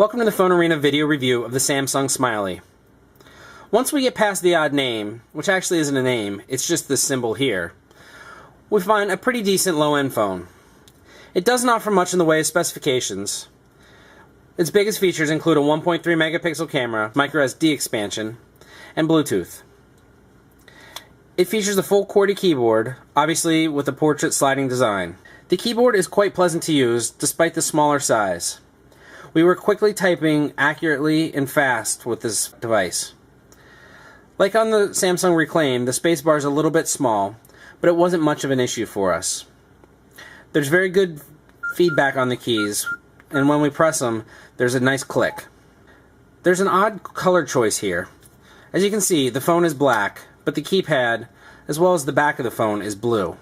Welcome to the Phone Arena video review of the Samsung Smiley. Once we get past the odd name, which actually isn't a name, it's just this symbol here, we find a pretty decent low-end phone. It doesn't offer much in the way of specifications. Its biggest features include a 1.3 megapixel camera, microSD expansion, and Bluetooth. It features a full QWERTY keyboard, obviously with a portrait sliding design. The keyboard is quite pleasant to use despite the smaller size. We were quickly typing accurately and fast with this device. Like on the Samsung Reclaim, the spacebar is a little bit small, but it wasn't much of an issue for us. There's very good feedback on the keys, and when we press them, there's a nice click. There's an odd color choice here. As you can see, the phone is black, but the keypad, as well as the back of the phone, is blue.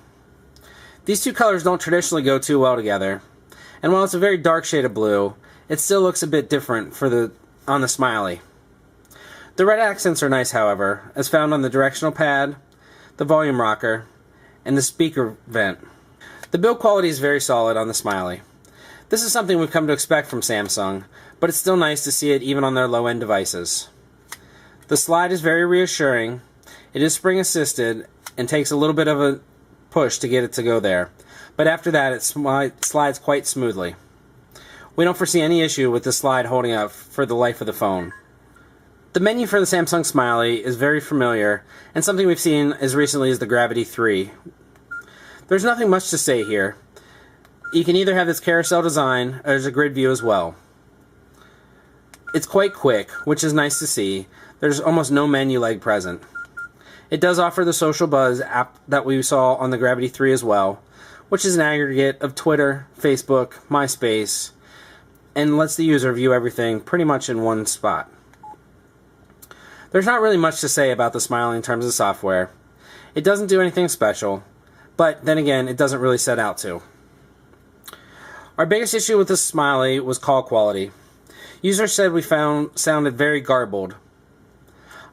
These two colors don't traditionally go too well together, and while it's a very dark shade of blue, it still looks a bit different on the Smiley. The red accents are nice, however, as found on the directional pad, the volume rocker, and the speaker vent. The build quality is very solid on the Smiley. This is something we've come to expect from Samsung, but it's still nice to see it even on their low-end devices. The slide is very reassuring. It is spring assisted and takes a little bit of a push to get it to go there, but after that it slides quite smoothly. We don't foresee any issue with the slide holding up for the life of the phone. The menu for the Samsung Smiley is very familiar and something we've seen as recently as the Gravity 3. There's nothing much to say here. You can either have this carousel design or there's a grid view as well. It's quite quick, which is nice to see. There's almost no menu lag present. It does offer the Social Buzz app that we saw on the Gravity 3 as well, which is an aggregate of Twitter, Facebook, MySpace, and lets the user view everything pretty much in one spot. There's not really much to say about the Smiley in terms of software. It doesn't do anything special, but then again, it doesn't really set out to. Our biggest issue with the Smiley was call quality. Users said we sounded very garbled.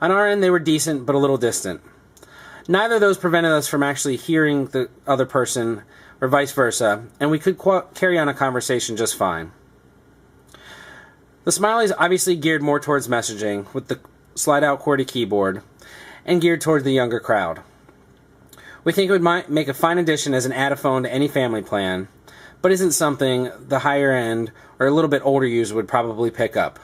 On our end, they were decent, but a little distant. Neither of those prevented us from actually hearing the other person, or vice versa, and we could carry on a conversation just fine. The Smiley is obviously geared more towards messaging, with the slide-out QWERTY keyboard, and geared towards the younger crowd. We think it would make a fine addition as an add-a-phone to any family plan, but isn't something the higher-end or a little bit older user would probably pick up.